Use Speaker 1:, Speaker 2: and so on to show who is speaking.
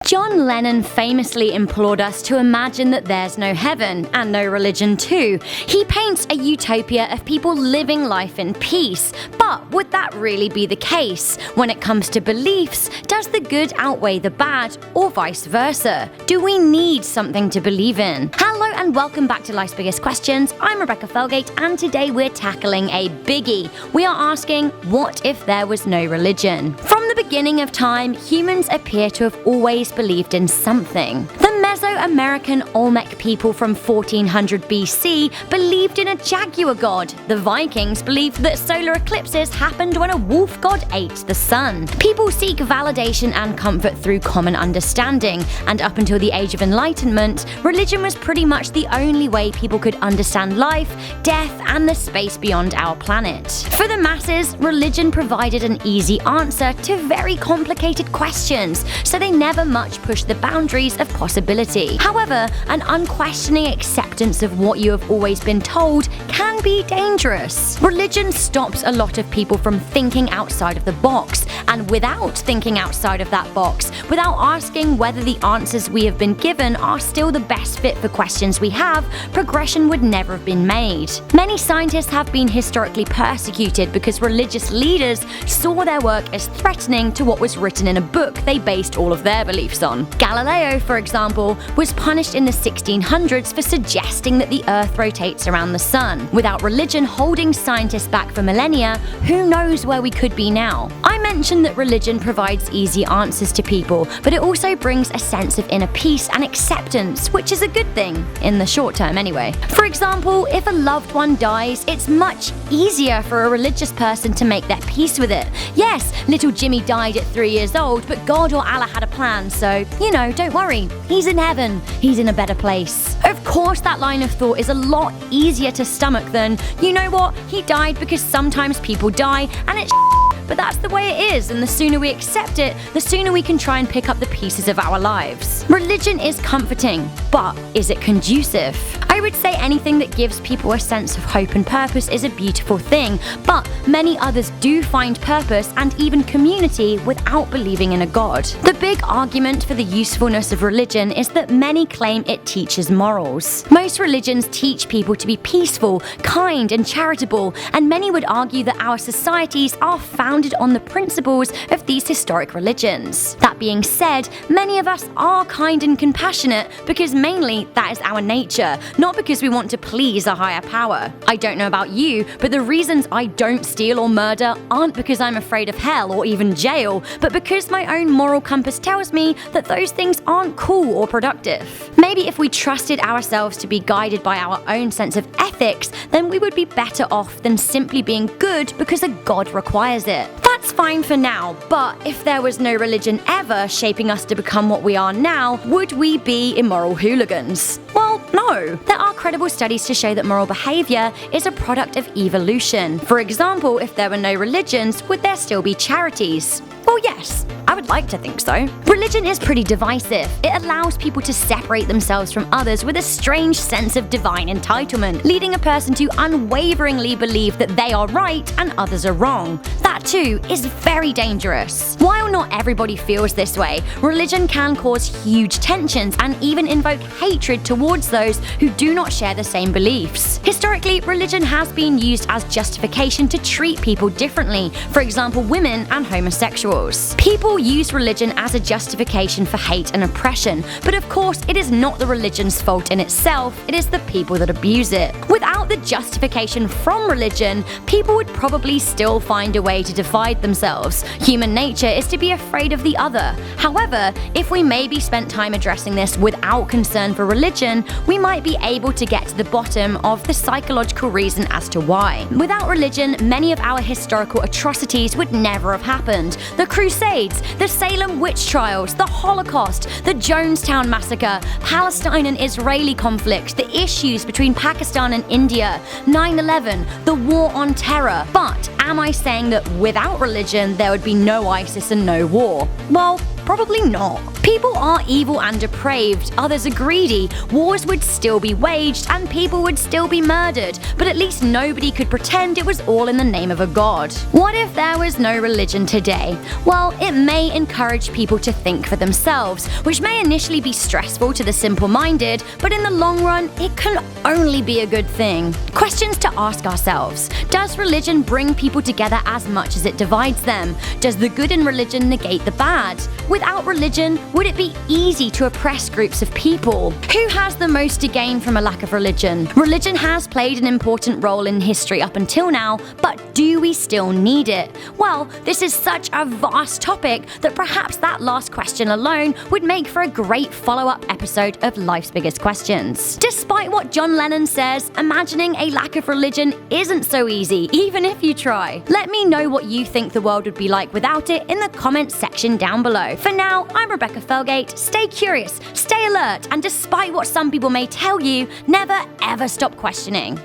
Speaker 1: John Lennon famously implored us to imagine that there's no heaven, and no religion too. He paints a utopia of people living life in peace. But would that really be the case? When it comes to beliefs, does the good outweigh the bad, or vice versa? Do we need something to believe in? Hello and welcome back to Life's Biggest Questions. I'm Rebecca Felgate, and today we're tackling a biggie. We are asking, what if there was no religion? From the beginning of time, humans appear to have always believed in something. The Mesoamerican Olmec people from 1400 BC believed in a jaguar god. The Vikings believed that solar eclipses happened when a wolf god ate the sun. People seek validation and comfort through common understanding, and up until the Age of Enlightenment, religion was pretty much the only way people could understand life, death, and the space beyond our planet. For the masses, religion provided an easy answer to very complicated questions, so they never much pushed the boundaries of possibility. However, an unquestioning acceptance of what you have always been told can be dangerous. Religion stops a lot of people from thinking outside of the box, and without thinking outside of that box, without asking whether the answers we have been given are still the best fit for questions we have, progression would never have been made. Many scientists have been historically persecuted because religious leaders saw their work as threatening to what was written in a book they based all of their beliefs on. Galileo, for example, was punished in the 1600s for suggesting that the Earth rotates around the sun. Without religion holding scientists back for millennia, who knows where we could be now? I mentioned that religion provides easy answers to people, but it also brings a sense of inner peace and acceptance, which is a good thing, in the short term anyway. For example, if a loved one dies, it's much easier for a religious person to make their peace with it. Yes, little Jimmy died at 3 years old, but God or Allah had a plan, so, don't worry. He's in heaven. He's in a better place. Of course, that line of thought is a lot easier to stomach than, you know what, he died because sometimes people die, and it's but that's the way it is, and the sooner we accept it, the sooner we can try and pick up the pieces of our lives. Religion is comforting, but is it conducive? I would say anything that gives people a sense of hope and purpose is a beautiful thing, but many others do find purpose and even community without believing in a god. The big argument for the usefulness of religion is that many claim it teaches morals. Most religions teach people to be peaceful, kind, and charitable, and many would argue that our societies are founded on the principles of these historic religions. That being said, many of us are kind and compassionate because mainly that is our nature, not because we want to please a higher power. I don't know about you, but the reasons I don't steal or murder aren't because I'm afraid of hell or even jail, but because my own moral compass tells me that those things aren't cool or productive. Maybe if we trusted ourselves to be guided by our own sense of ethics, then we would be better off than simply being good because a god requires it. That's fine for now, but if there was no religion ever shaping us to become what we are now, would we be immoral hooligans? Well, no. There are credible studies to show that moral behavior is a product of evolution. For example, if there were no religions, would there still be charities? Well, yes. I would like to think so. Religion is pretty divisive. It allows people to separate themselves from others with a strange sense of divine entitlement, leading a person to unwaveringly believe that they are right and others are wrong. That too is very dangerous. While not everybody feels this way, religion can cause huge tensions and even invoke hatred towards those who do not share the same beliefs. Historically, religion has been used as justification to treat people differently, for example, women and homosexuals. People use religion as a justification for hate and oppression, but of course it is not the religion's fault in itself, it is the people that abuse it. Without the justification from religion, people would probably still find a way to divide themselves. Human nature is to be afraid of the other. However, if we maybe spent time addressing this without concern for religion, we might be able to get to the bottom of the psychological reason as to why. Without religion, many of our historical atrocities would never have happened. The Crusades, the Salem witch trials, the Holocaust, the Jonestown massacre, Palestine and Israeli conflict, the issues between Pakistan and India, 9/11, the war on terror. But am I saying that without religion there would be no ISIS and no war? Well, Probably not. People are evil and depraved, others are greedy, wars would still be waged, and people would still be murdered, but at least nobody could pretend it was all in the name of a god. What if there was no religion today? Well, it may encourage people to think for themselves, which may initially be stressful to the simple-minded, but in the long run, it can only be a good thing. Questions to ask ourselves. Does religion bring people together as much as it divides them? Does the good in religion negate the bad? Without religion, would it be easy to oppress groups of people? Who has the most to gain from a lack of religion? Religion has played an important role in history up until now, but do we still need it? Well, this is such a vast topic that perhaps that last question alone would make for a great follow-up episode of Life's Biggest Questions. Despite what John Lennon says, imagining a lack of religion isn't so easy, even if you try. Let me know what you think the world would be like without it in the comments section down below. For now, I'm Rebecca Felgate. Stay curious, stay alert, and despite what some people may tell you, never ever stop questioning.